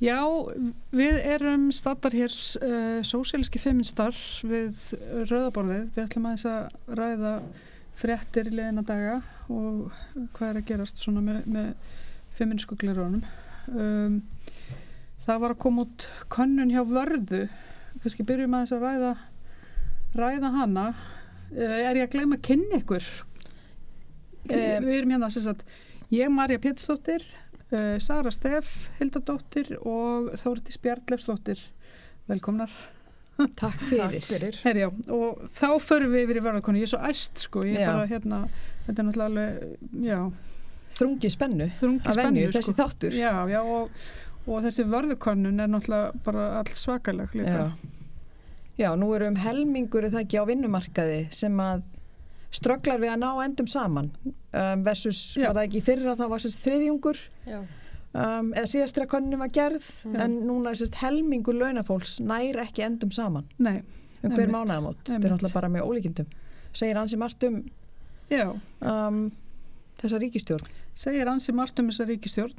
Já, við erum staddar hér sósíalíski feministar við Rauðaborðið. Við ætlum aðeins að ræða fréttir í liðina daga og hvað að gerast svona með feministku glerunum. Það var að koma út könnun hjá Vörðu. Kannski byrjum aðeins að ræða hana. Er ég að gleyma að kynna ykkur? Við erum hérna sem sagt, ég Marja Pétursdóttir, Sara Steff Hildardóttir og Þórdís Bjarnleifsdóttir. Velkomnar. Takk fyrir. Herjá, og þá förum við yfir í Vörðukonu. Ég er svo æst sko, ég er bara hérna, þetta er náttúrulega alveg, já. Þrungi spennu að venju, sko. Þessi þáttur. Já, og þessi Vörðukonun er náttúrulega bara all svakaleg líka. Já, nú erum helmingur það ekki á vinnumarkaði sem að strögglar við að ná endum saman versus var það ekki fyrra þá var sérst þriðjungur eða síðast þegar könnunin var gerð en núna er sérst helmingur launafólks nær ekki endum saman hver mánaðamót, þetta er náttúrulega bara með ólíkindum segir ansi margt þessa ríkisstjórn segir ansi margt þessa ríkisstjórn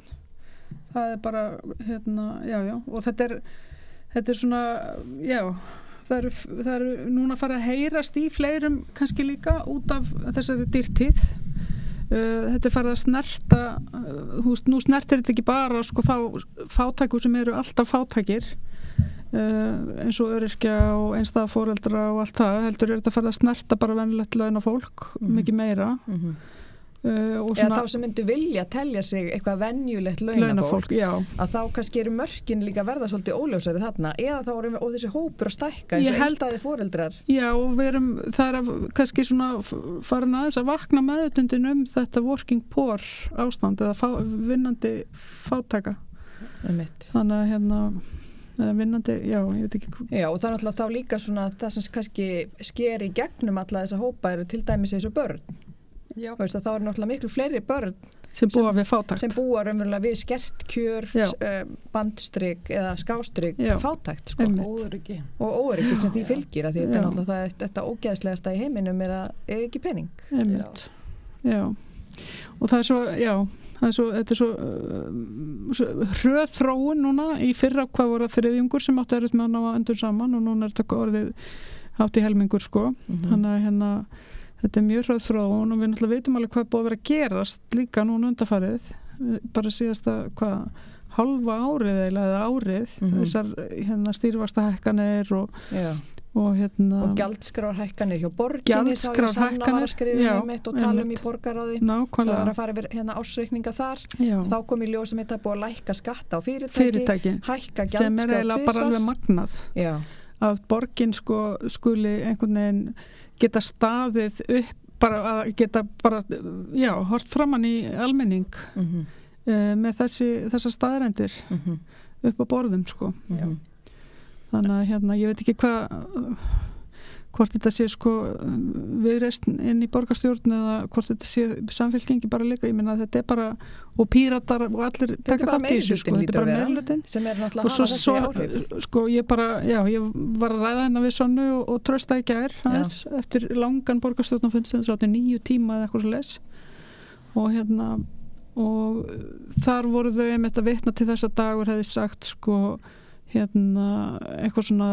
það er bara og þetta er svona það eru núna að fara að heyrast í fleirum kannski líka út af þessari dýrtíð. Þetta er farið að snerta, nú snertir þetta ekki bara sko, þá fátækur sem eru alltaf fátækir eins og öryrkja og einstæða foreldra og allt það, heldur er þetta farið að snerta bara venjulegt launafólk, mikið meira. Og svona, þá sem myndu vilja telja sig eitthvað venjulegt launafólk að þá kannski eru mörkin líka verða svolítið óljósari þarna eða þá erum við og þessi hópur að stækka eins og einstæði foreldrar og það er kannski svona farin aðeins að vakna meðutundin þetta working poor ástand eða vinnandi fátæka þannig að vinnandi, ég veit ekki og það er náttúrulega þá líka svona það sem kannski sker í gegnum alla þessa hópa eru til dæmis eins og börn þá eru náttúrulega miklu fleiri börn sem búa við fátækt sem búa raunverulega við skert kjör bandstrik eða skástrik fátækt sko. og óöryggi sem því fylgir að því þetta er náttúrulega þetta ógeðslegasta í heiminum er að ekki pening og það er svo þetta er svo hröð þróun núna í fyrra hvað voru þriðjungur sem átti erfitt með að ná að endur saman og núna er þetta orðið hátt í helmingur sko þannig að þetta er mjög hröð þróun og við náttúrulega veitum alveg hvað búið að vera að gerast líka núna undanfarið bara síðasta hálfa árið eða árið þessar stýrivaxtahækkanir og gjaldskrárhækkanir hjá borginni sá ég Sanna var að skrifa mitt og tala í borgaráði það var að fara yfir ársreikninga þar þá kom í ljós sem þetta búið að lækka skatta á fyrirtæki hækka gjaldskrár sem er eiginlega bara alveg magnað að borgin skuli einhvern veginn geta staðið upp bara að geta bara hort framan í almenning með þessar staðrendir upp á borðum sko þannig að ég veit ekki hvort þetta sé sko viðreisn inn í borgarstjórn eða hvort þetta sé samfélkingi bara líka, ég meina að þetta er bara og píratar og allir taka þátt í þessu sko, þetta er bara meirhlutin sem er náttúrulega að hafa þessi áhrif sko ég var að ræða hérna við Sonnu og trösta í gær eftir langan borgarstjórnarfund sem þetta 9 tíma eða eitthvað svo leys og þar voru þau einmitt að vitna til þess að Dagur hefði sagt sko eitthvað svona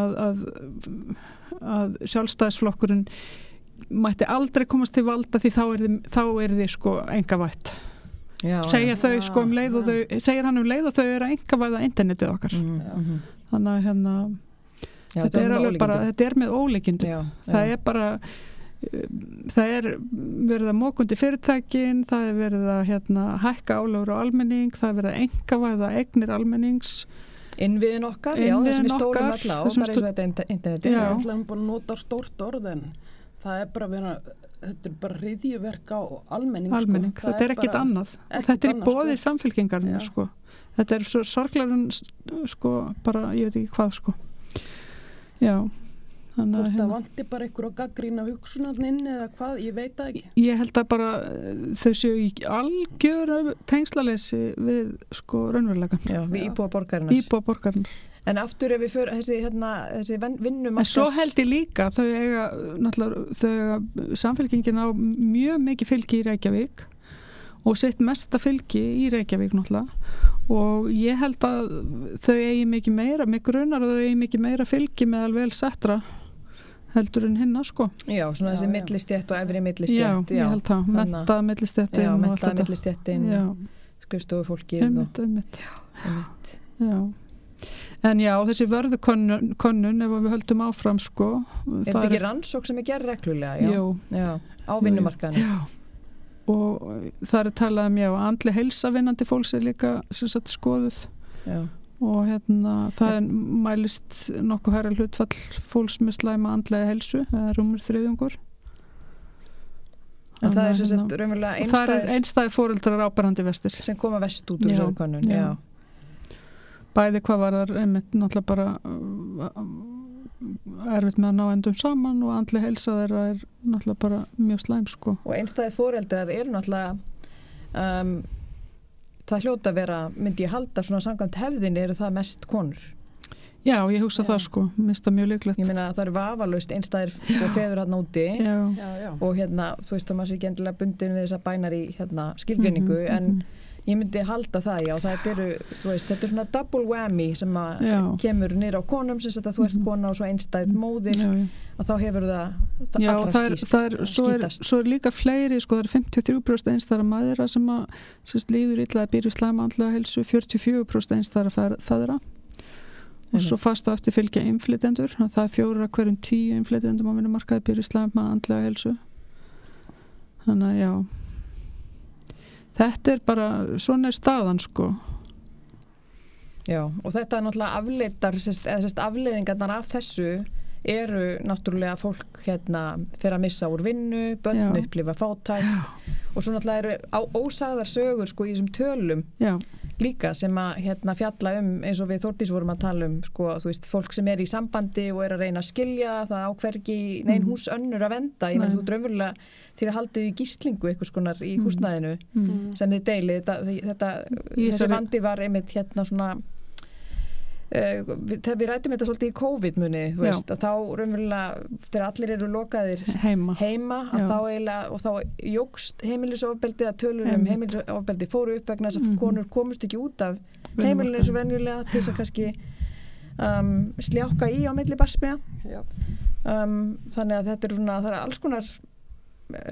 að sjálfstæðisflokkurinn mætti aldrei komast til valda því þá er þið sko engavætt segja þau sko segir hann leið og þau eru að engavæða internetið okkar þannig að þetta er alveg bara þetta er með ólíkindum það er bara það er verið að mókundi fyrirtækin það er verið að hækka álögur á almenning það er verið að engavæða eignir almennings innviðin okkar, það sem við stólum alla á bara eins og þetta interneti Við ætlum bara að nota stórt orð en það er bara þetta er bara hryðjuverk á almenning sko. Þetta er ekkit annað og þetta er í boði samfélkingarinnar sko. Þetta er svo sorglarinn sko, bara, ég veit ekki hvað sko Hvort það vanti bara einhver að gagnrýna hugsunarinn eða hvað, ég veit það ekki Ég held að bara þau séu í algjöru tengslaleysi við sko raunveruleikann við íbúa borgarinnar En aftur ef við fyrir þessi vinnumarkas En svo held ég líka þau eiga samfélkingin á mjög mikið fylgi í Reykjavík og sitt mesta fylgi í Reykjavík náttúrulega og ég held að þau eigi mikið meira, mig grunar að þau eigi mikið meira fylgi meðal vel settra heldur en hinna sko. Já, svona þessi millistétt og efri millistétt. Já, ég held það, menntaða millistéttin. Já, menntaða millistéttin, skrifstofufólkið. Einmitt. Já. En já, þessi vörðukönnun ef við höldum áfram sko. Er þetta ekki rannsókn sem gerð reglulega? Já, á vinnumarkaðinu. Já. Og það talað andleg heilsa vinnandi fólks líka sem sagt skoðuð og það mælist nokkuð hærra hlutfall fólks með slæma andlega heilsu, það rúmur 3/3. En það sem sagt raunverulega það einstæðir foreldrar áberandi vestir sem koma vest út úr þessari könnun. Já. Bæði hvað var það einmitt náttúrulega bara erfitt með að ná endum saman og andleg heilsa þeirra náttúrulega bara mjög slæm sko. Og einstæðir foreldrar náttúrulega það hljóta að vera, myndi ég halda svona samkvæmt hefðinni það mest konur. Já, ég hugsa það sko, mista mjög líklegt. Ég meina að það vafalaust einstæðir og feður hérna úti og þú veist þá maður sé ekki endilega bundin við þessa bænari skilgreiningu en ég myndi halda það, já, þetta svona double whammy sem kemur niður á konum, sem að þú ert kona og svo einstæð móðir, að þá hefur það allra skítast. Svo líka fleiri, sko, það 53% einstæðra mæðra sem líður illa að byrja slæma andlega heilsu, 44% einstæðra feðra og svo fast á eftir fylgja innflytjendur, það 4 af hverjum 10 innflytjendum á vinnumarkaði byrja slæma andlega heilsu. Þannig að já. Þetta bara, svona staðan sko. Já, og þetta náttúrulega afleitar, afleiðingarnar af þessu náttúrulega fólk fer að missa úr vinnu, börn upplifa fátækt og svo náttúrulega ósagðar sögur sko í þessum tölum líka sem að fjalla eins og við Þórdís vorum að tala sko, þú veist, fólk sem í sambandi og að reyna að skilja það á hvergi nein hús önnur að venda, ég menn þú draumverulega þér haldið í gíslingu eitthvað skonar í húsnæðinu sem þið deilið þessi vandi var einmitt svona þegar við rætum þetta svolítið í COVID-muni þú veist, að þá raunverulega þegar allir eru lokaðir heima og þá jógst heimilisofbeldi að tölur heimilisofbeldi fóru upp vegna þess að konur komust ekki út af heimilinu eins og venjulega til þess að kannski sljáka í á milli barsmiða þannig að þetta svona, það alls konar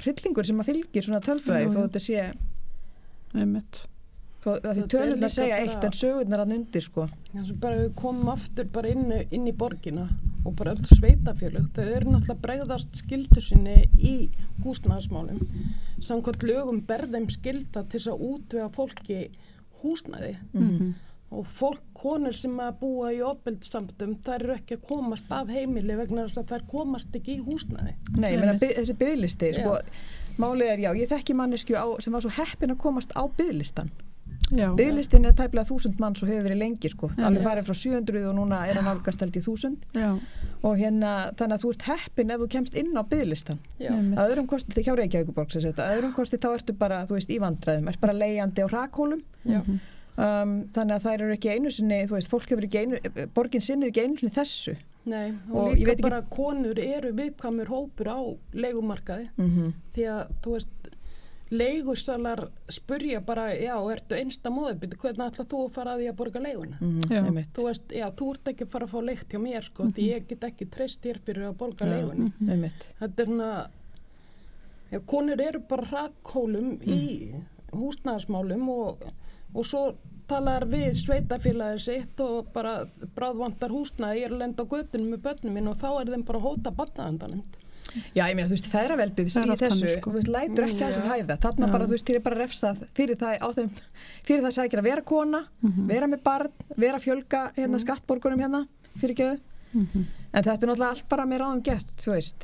hryllingur sem að fylgir svona tölfræði þó þetta sé einmitt því tölurnar segja eitt en sögurnar að undir sko. Bara við komum aftur bara inn í borgina og bara öll sveitafélög, þau náttúrulega bregðast skyldu sinni í húsnæðismálum samkvæmt lögum berðum skylda til þess að útvega fólki húsnæði og konur sem að búa í ofbeldissamböndum, þær eru ekki að komast af heimili vegna þess að þær komast ekki í húsnæði. Nei, ég meina þessi biðlisti sko, málið ég þekki manneskju sem var svo heppin að komast á biðlistan. Biðlistin tæplega 1000 manns og hefur verið lengi sko, alveg farið frá 700 og núna hann nálgast held í 1000 og þannig að þú ert heppin ef þú kemst inn á biðlistan að öðrum kosti hjá Reykjavíkurborg að öðrum kosti þá ertu bara, þú veist, í vandræðum ert bara leigjandi á rakhólum þannig að þær eru ekki einu sinni þú veist, fólk hefur ekki borgin sinnir ekki einu sinni þessu. Nei, og líka bara konur eru viðkvæmur hópur á leigumarkaði því að, þú veist, leigusalar spurja bara, ertu einsta móðurbyrði, hvernig ætla þú að fara að því að borga leiguna? Þú veist, þú ert ekki að fara að fá leikt hjá mér, sko, því ég get ekki treyst þér fyrir að borga leiguna. Þetta svona, konur eru bara hrakhólum í húsnæðismálum og svo talar við sveitafélagið sitt og bara bráðvantar húsnæði, ég að lenda á götunum með börnum minn og þá þeim bara hóta barnaverndaleynd. Já, ég meina, þú veist, feðraveldið í þessu, þú veist, lætur ekki að þessar hæða. Þarna bara, þú veist, þér bara refsað fyrir það sækir að vera kona, vera með barn, vera að fjölga skattborgunum fyrirgefðu. En þetta náttúrulega allt bara með ráðum gett, þú veist,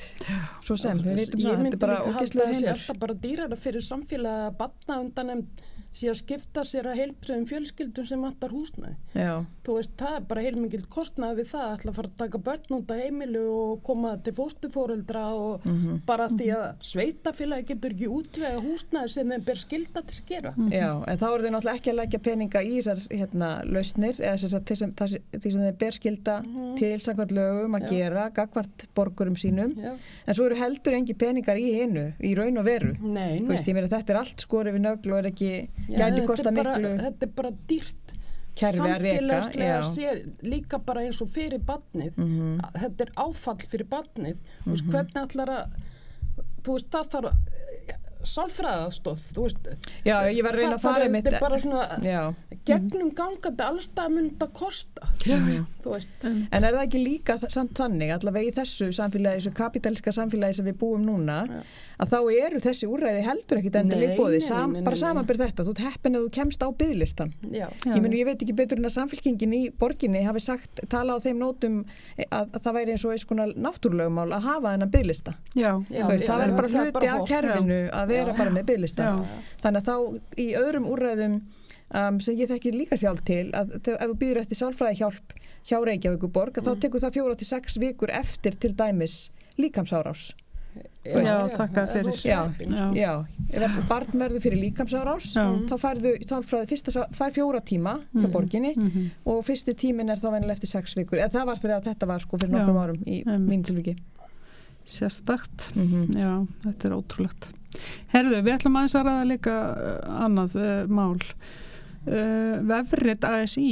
svo sem, við veitum það, þetta bara ógeðslegur heimur. Ég myndi bara dýrara fyrir samfélagi að barnaverndaleynd sé að skipta sér að heilbrigðum fjölskyldum sem vantar húsnæði. Já. Þú veist, það bara heilmikil kostnaði við það, ætla að fara að taka börn út af heimilu og koma til fósturforeldra og bara því að sveitafélagi getur ekki útvega húsnæði sem þeim ber skylda til að gera. Já, en þá eru þau náttúrulega ekki að leggja peninga í þessar lausnir eða því sem þeim ber skylda til samkvæmt lögum að gera gagnvart borgurum sínum, en svo eru heldur engi peningar í hinu, í raun og veru. Nei. Þú veist, ég meina þetta allt skorið við nögl og ekki gæti kosta miklu. Þetta er bara dýrt kerfi að reka. Samfélagslega líka bara eins og fyrir barnið. Þetta er áfall fyrir barnið. Þú veist, hvernig ætlar að, þú veist, það þarf sálfræðaðstoð, þú veist. Já, ég var að reyna að fara þetta er bara svona gegnum gangandi allstað mun þetta kosta. Þú veist. En er það ekki líka samt þannig, allavega í þessu samfélagi, þessu kapítalíska samfélagi sem við búum núna, að þá eru þessi úrræði heldur ekkit endilega í boði, bara samanber þetta, þú ert heppin að þú kemst á biðlistan. Ég veit ekki betur en að Samfylkingin í borginni hafi tala á þeim nótum að það væri eins og eins konar náttúrulögmál að hafa þennan biðlista. Það væri bara hluti af kerfinu að vera bara með biðlista. Þannig að þá í öðrum úrræðum sem ég þekki líka sjálf til, að ef þú býður eftir sálfræðihjálp hjá Reykjavíkurborg, þá tekur það 4 til 6 vikur eftir til dæmis líkamsárás. Já, takk fyrir. Já, ef barn verður fyrir líkamsárás, þá færðu sálfræði fær 4 tíma hjá borginni og fyrsti tíminn er þá venjulega eftir 6 vikur. Eða það var þegar þetta var sko fyrir nokkrum árum í mínu tilviki. Sérstakt. Já, þetta er ótrúlegt. Herðu, við ætlum aðeins að ræða líka annað mál. Vefrit ASI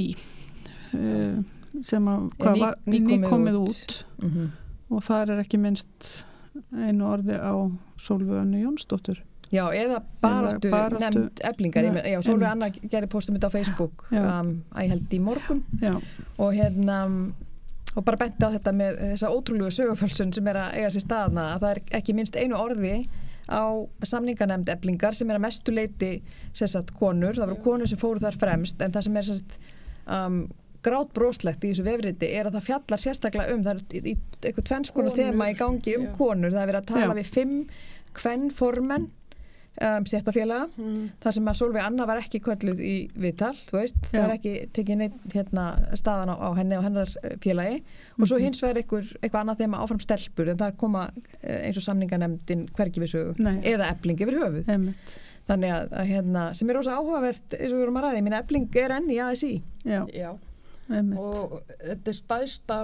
sem var nýkomið út og þar er ekki minnst einu orði á Sólveig Önnu Jónsdóttur. Já, eða baráttu nefnd Eflingar. Já, Sólveig Anna gerði postum þetta á Facebook ég held í morgun og bara benti á þetta með þessa ótrúlegu sögufölsun sem er að eiga sér staðna, að það er ekki minnst einu orði á samninganefnd Eflingar sem er að mestu leyti konur, það voru konur sem fóru þar fremst, en það sem er grátbroslegt í þessu vefriti er að það fjallar sérstaklega það er eitthvað tvennskonar þema í gangi konur, það er verið að tala við 5 kvennformenn stéttarfélaga, þar sem að Sólveig Anna var ekki kölluð í viðtal, þú veist, það er ekki tekið neitt staðan á henni og hennar félagi og svo hins vegar eitthvað annað þema áfram stelpur, en það koma eins og samninganefndin hvergi við sögu eða Efling yfir höfuð. Þannig að sem er rosa áhugavert eins og við erum að ræða, mín Efling er enn í ASI. Já. Og þetta er stærsta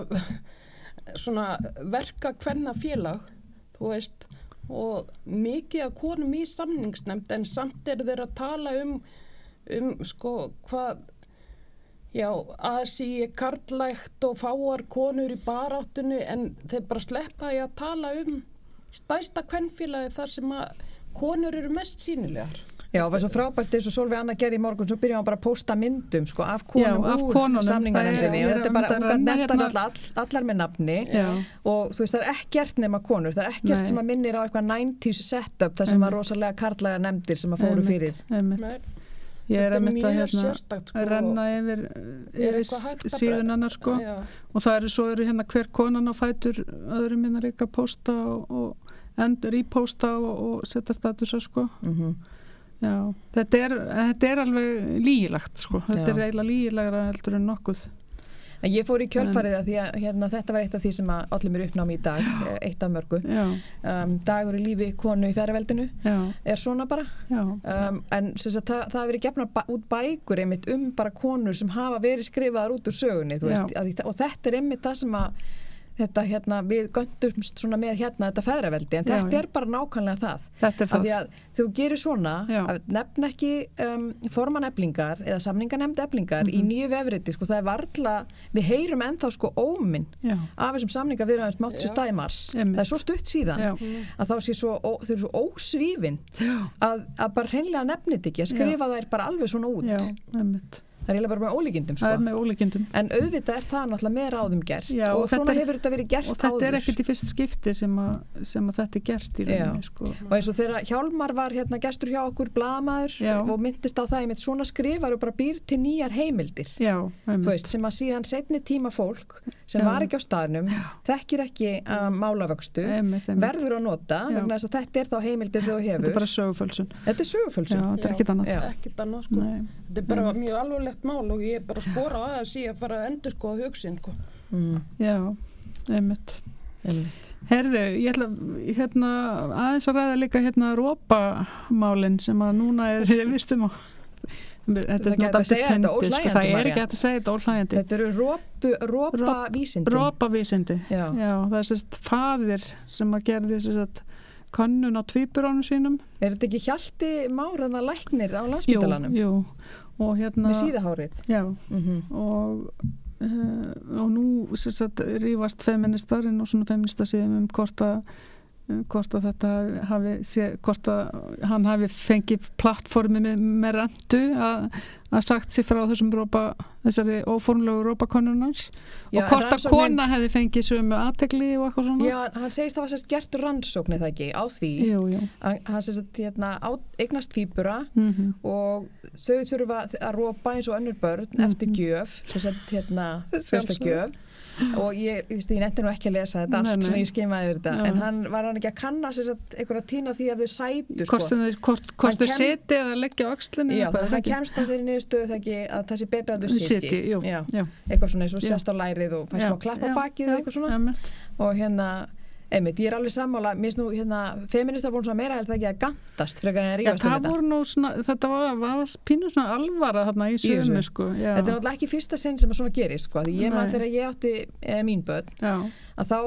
svona verka kvennafélag, þú veist, og mikið af konum í samningsnefnd, en samt er þeir að tala sko hvað ASI er karlægt og fáar konur í baráttunni, en þeir bara sleppa í að tala stærsta kvennfélagi þar sem að konur eru mest sýnilegar. Já, það var svo frábært eins og Sólveig Anna gerði í morgun, svo byrjaði hann bara að pósta myndum sko, af konum úr samninganefndinni og þetta er bara, hún nettar allar með nafni og þú veist, það er ekkert nema konur, það er ekkert sem að minnir á eitthvað 90s setup þar sem var rosalega karlæga nefndir sem að fóru fyrir. Ég er að mynda að renna yfir síðun annar sko og það eru hérna hver konan á fætur öðrum minna líka að pósta og repósta og setja statusa sko. Já, þetta er alveg lýgilegt sko, þetta er eiginlega lýgilegra heldur en nokkuð. Ég fór í kjölfarið að því að þetta var eitt af því sem að allir mér uppnámi í dag, eitt af mörgu. Dagur í lífi konu í fjarveldinu er svona bara. En það hafi verið gefnar út bækur einmitt bara konur sem hafa verið skrifaðar út úr sögunni, þú veist, og þetta er einmitt það sem að við göndumst svona með þetta feðraveldi, en þetta er bara nákvæmlega það. Þetta er það. Af því að þú gerir svona, að nefna ekki formann Eflingar eða samninganefnd Eflingar í nýju vefriti, sko, það er varla, við heyrum ennþá sko óminn af þessum samningaviðræðum sem áttu sér stað í mars. Það er svo stutt síðan að þá þau eru svo ósvífin að bara hreinlega nefnit ekki, að skrifa þær bara alveg svona út. Það er eiginlega bara með ólíkindum, sko. Það með ólíkindum. En auðvitað það náttúrulega með ráðum gert. Já, og svona hefur þetta verið gert áður. Og þetta ekkert í fyrst skipti sem að þetta gert í rauninni, sko. Og eins og þegar Hjálmar var gestur hjá okkur, blaðamaður, og myndist á það einmitt svona skrifar og bara býr til nýjar heimildir. Já, þú veist, sem að síðan seinni tíma fólk sem var ekki á staðnum, þekkir ekki málavöxtu, verður að nota, vegna þess að þetta þá heimildir sem þú hefur. Þetta bara sögufölsun. Þetta sögufölsun. Já, þetta ekkert annað. Ekkert annað, sko. Þetta bara mjög alvarlegt mál og ég bara skora á það að fara að endurskoða hugsin, sko. Já, einmitt. Herðu, ég ætla aðeins að ræða líka rópamálin sem að núna vistum á. Þetta það ekki hægt að segja þetta óhlægjandi. Þetta eru rópavísindi. Rópavísindi, já, það sérst faðir sem að gerði sérst könnun á tvíburónum sínum. Er þetta ekki Hjalti Már eða læknir á Landspítalanum? Jú, og með síðahárið. Já, og nú sérst rífast feministarinn og svona feministasíðum hvort að þetta hvort að hann hafi fengið plattformi með rentu að sagt sér frá þessari óformlegu rópakönnunars og hvort að kona hefði fengið sömu athygli og eitthvað svona. Já, hann segist það var sérst gert rannsókn eða ekki á því. Jú. Hann sérst eignast tvíbura og þau þurfa að rópa eins og önnur börn eftir gjöf, sérst gjöf. Og ég nefndi nú ekki að lesa þetta allt sem ég skimaði yfir þetta, en var hann ekki að kanna einhverja tína því að þau sætu, hvort þau siti eða leggja á öxlinni. Já, hann kemst á þeirri niðurstöðu að það sé betra að þau siti. Eitthvað svona eins og sest á lærið og fæst smá klapp á bakið eða eitthvað svona. Og einmitt, ég er alveg sammála, mér finnst nú feministar voru svona meira held ekki að gantast frekar en að rífast þetta. Það voru nú svona, þetta var pínu svona alvara þarna í sömu, sko. Þetta er náttúrulega ekki fyrsta sinn sem að svona gerist, sko, því ég man þegar ég átti mín börn, að þá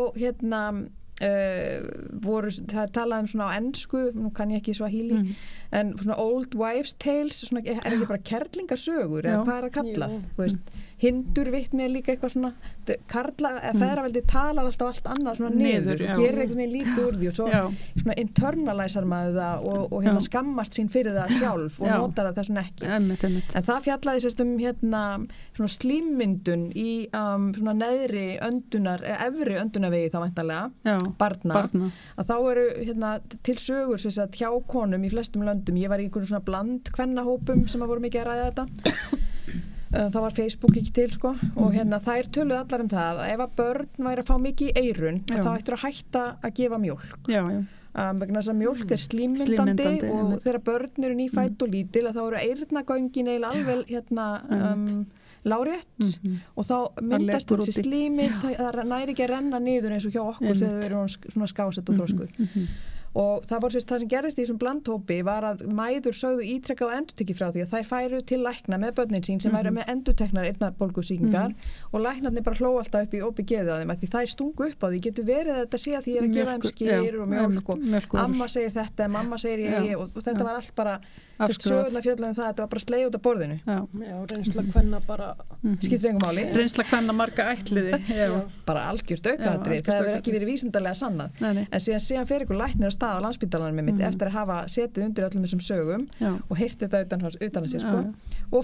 það talaði svona á ensku, nú kann ég ekki Swahili, en svona old wives tales, svona, er ekki bara kerlingasögur eða hvað það kallað, þú veist, hindurvitni er líka eitthvað svona feðraveldi talar alltaf allt annað svona niður og gerir einhvern veginn lítið úr því og svo svona internalisar maður það og skammast sín fyrir það sjálf og notar það svona ekki. En það fjallaði sérst svona slímmyndun í svona neðri efri öndunarvegi þá væntanlega barna. Að þá eru til sögur sérst hjá konum í flestum löndum. Ég var í einhverjum svona bland kvennahópum sem voru mikið að ræða þetta. Það var Facebook ekki til, sko, og þær töluðu allar um það að ef að börn væri að fá mikið í eyrun þá ættu að hætta að gefa mjólk. Vegna þess að mjólk er slímmyndandi og þegar börn eru nýfædd og lítil þá eru eyrnagöngin eiginlega alveg lárétt og þá myndast þessi slími, það næri ekki að renna niður eins og hjá okkur þegar þau eru svona skásett og þroskuð. Og það var það sem gerðist í þessum blandhópi var að mæður sögðu ítrekkað og endurtekið frá því að þær færu til lækna með börnin sín sem væru með endurteknar eyrnabólgusýkingar og læknarnir bara hló alltaf upp í opið geðið á þeim að því þær stungu upp á því getur verið að þetta sé að því ég er að gefa þeim skyr og mjólk og amma segir þetta, mamma segir ég og þetta var allt bara sögurnar fjöldlega það, þetta var bara sleið út af borðinu. Já, reynsla kvenna bara skiptir engum máli. Reynsla kvenna marga ætliði. Bara algjört aukaðatrið, það hefur ekki verið vísindalega sannað. En síðan fer ykkur læknir að stað á Landspítalanum með mitt eftir að hafa setið undir öllum þessum sögum og heyrt þetta utan að sér, sko, og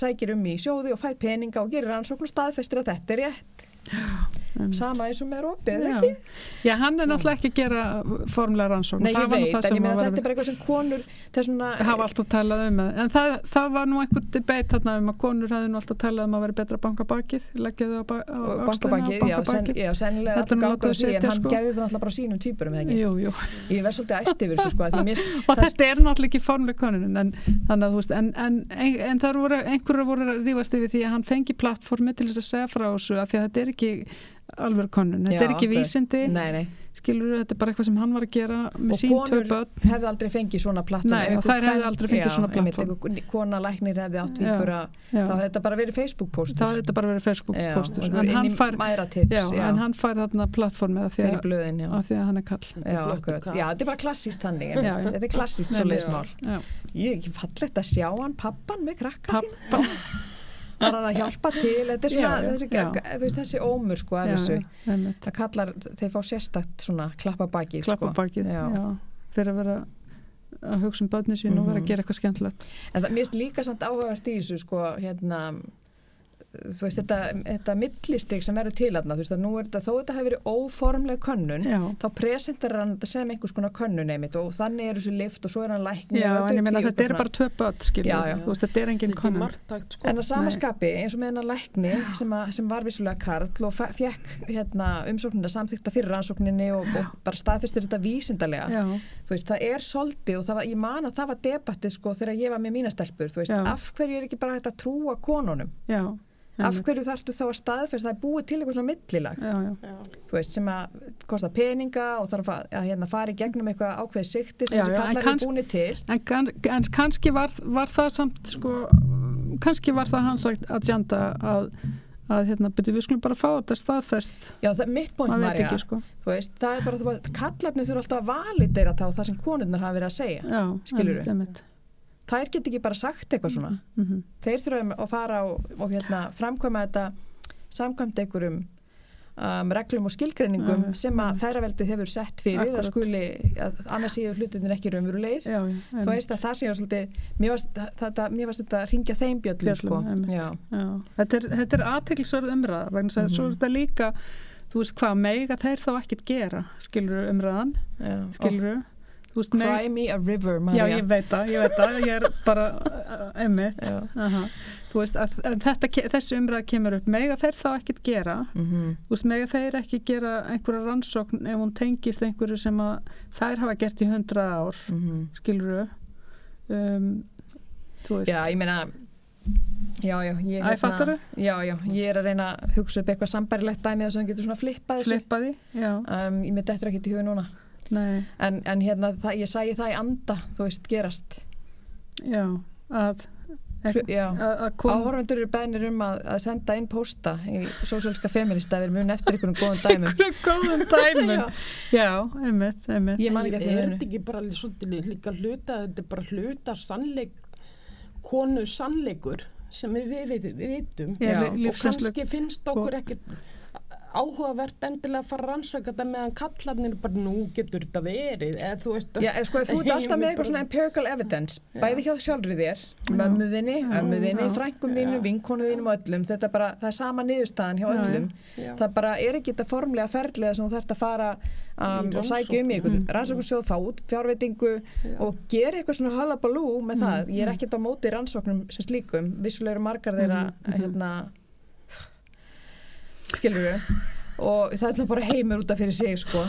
sækir í sjóði og fær peninga og gerir rannsókn og staðfestir að þetta er rétt. Sama eins og með rópið, ekki? Já, hann er náttúrulega ekki að gera formlega rannsókn. Nei, ég veit, en ég meina þetta er bara eitthvað sem konur hafa alltaf talað um það. En það var nú einhver debate þarna að konur hefði nú alltaf talað að vera betra að banka bakið, leggja þau á bankabakið. Já, sennilega alltaf ganga því, en hann gefði það alltaf bara sínum týpurum, eða ekki? Jú. Ég verð svolítið æst yfir þessu, sko. Og þetta er náttúrulega ekki formlega konun, þannig að þú veist, en það voru einhverjir að rífast yfir því að hann fengi plattformi til þess að segja frá þessu, af því að þetta er ekki alveg konun, þetta er ekki vísindi. Nei. Skilur, þetta er bara eitthvað sem hann var að gera með sín tvö börn. Og konur hefði aldrei fengið svona plattform. Nei, og þær hefði aldrei fengið svona plattform. Kona læknir hefði átt tvíbura, þá hefði þetta bara verið Facebook-póstur. Þá hefði þetta bara verið Facebook-póstur. En hann fær þarna plattformið af því að hann er kall. Já, þetta er bara klassískt þannig. Þetta er klassískt svoleiðismál. Ég er ekki fallegt að sjá hann pappan með krakka sína. Það er að hjálpa til, þetta er svona þessi ómur, sko, af þessu. Það kallar, þeir fá sérstakt svona klappa bakið, já, fyrir að vera að hugsa börnin sín og vera að gera eitthvað skemmtilegt. En það mér líka samt áhugavert í þessu sko, þú veist, þetta millistig sem verður til þarna, þú veist, að nú þó þetta hefur verið óformleg könnun, þá presentar hann þetta sem einhvers konar könnun einmitt og þannig þessu lyft og svo hann læknir. Já, en ég meina þetta bara 2 börn, skilur, þú veist, þetta engin könnun. En að sama skapi, eins og með hennar lækni sem var vissulega karl og fekk umsóknina samþykta fyrir rannsókninni og bara staðfestir þetta vísindalega. Þú veist, það svolítið og ég man að það var debattið sko þegar ég var með mína stelpur, þú veist, af hverju ekki bara hægt að trúa konunum? Já. Af hverju þarftu þá að staðfesta það búið til eitthvað svona millilag þú veist, sem að kosta peninga og þarf að fara í gegnum eitthvað ákveðið sigti sem þessi kallar er búinir til en kannski var það samt sko, kannski var það hans agenda að byrju, við skulum bara fá þetta staðfest. Já, mitt point Marja, sko. Þú veist, það er bara kallarnir þurfa alltaf að validera það sem konurnar hafa verið að segja, skilurðu? Þær get ekki bara sagt eitthvað svona. Þeir þurfa að fara og framkvæma þetta samkvæmt einhverjum reglum og skilgreiningum sem að þæraveldið hefur sett fyrir að annars séu hlutirnir ekki raunverulegir. Þú veist að það séu svolítið, mér varst þetta að hringja þeim bjöllum sko. Þetta athyglisverð umræða, vegna þess að svo er þetta líka, þú veist hvað, mega þeir þá ekkert gera, skilur umræðan, skilur Cry me a river, Marja. Já, ég veit það, ég er bara einmitt. Þú veist, þessi umræða kemur upp, mega þeir þá ekkert gera, þú veist, mega þeir ekki gera einhverja rannsókn ef hún tengist einhverju sem að þær hafa gert í 100 ár, skilurðu, þú veist. Já, ég meina, ég er að reyna að hugsa upp eitthvað sambærilegt dæmi og sem getur svona flippað þessu. Flippaði, já. Ég með þetta ekki í huga núna. Nei. En ég sæi það í anda, þú veist, gerast. Já, áhorfendur eru beðnir að senda inn pósta í sósíalíska feminista ef við mun eftir einhverjum góðum dæmum. Einhverjum góðum dæmum. Já, einmitt. Ég man ekki eftir hennu. Er þetta ekki bara svolítið líka hluta, þetta er bara hluta konu sannleikur sem við vitum og kannski finnst okkur ekkert áhugavert endilega að fara að rannsaka þetta meðan kallarnir bara nú getur þetta verið eða þú veist að þú ert alltaf með eitthvað svona empirical evidence bæði hjá sjálfri þér, mömmuðinni, frængum þínum, vinkonu þínum og öllum, þetta er bara, það er sama niðurstaðan hjá öllum, það bara er ekki þetta formlega ferðlega sem þú þarft að fara og sækja í einhvern rannsóknarsjóð, fá út fjárveitingu og gera eitthvað svona halabalú með það, ég er ekkert á móti rannsóknum sem slíkum, vissulega eru margar þeirra skilurðu og það er bara heimur út af fyrir sig sko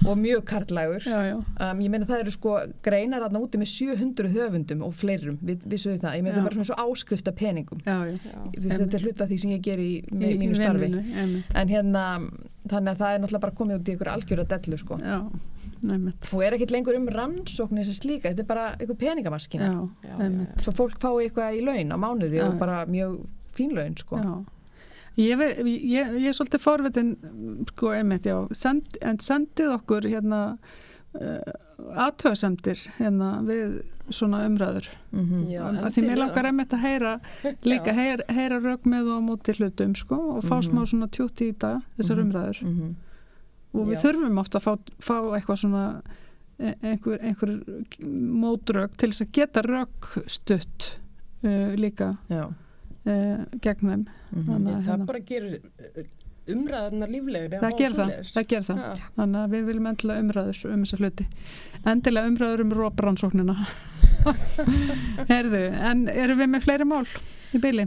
og mjög karlægur ég meina það eru sko greinar aðna úti með 700 höfundum og fleirum við sögum það, ég meina það er bara svona svo áskrift af peningum þetta er hluta því sem ég ger í mínu starfi en þannig að það er náttúrulega bara komið út í ykkur algjöra dellu sko og er ekkert lengur rannsóknir sem slíka, þetta er bara ykkur peningamaskina svo fólk fái eitthvað í laun á mánuði og bara mjög fín laun sko Ég er svolítið forvitin sko einmitt, en sendið okkur athugasemdir við svona umræður því mér langar einmitt að heyra rök með og móti hlutum sko og fá smá svona tjúti í dag þessar umræður og við þurfum ofta að fá eitthvað svona einhver mótrök til þess að geta rökstutt líka gegn þeim það bara gerir umræðarnar líflegri það ger það þannig að við viljum endilega umræður þessa hluti endilega umræður róprannsóknina en erum við með fleiri mál í byli?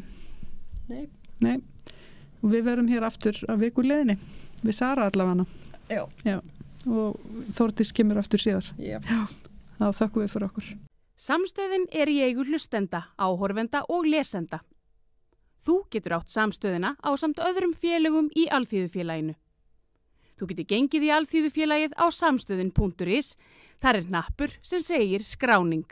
Nei og við verum hér aftur á vikuleiðinni við Sara allavega Já. Og Þórdís kemur aftur síðar þá þökkum við fyrir okkur Samstöðin er í eigu hlustenda, áhorfenda og lesenda. Þú getur átt samstöðina ásamt öðrum félögum í Alþýðufélaginu. Þú getur gengið í Alþýðufélagið á samstöðin.is. Þar er hnappur sem segir skráning.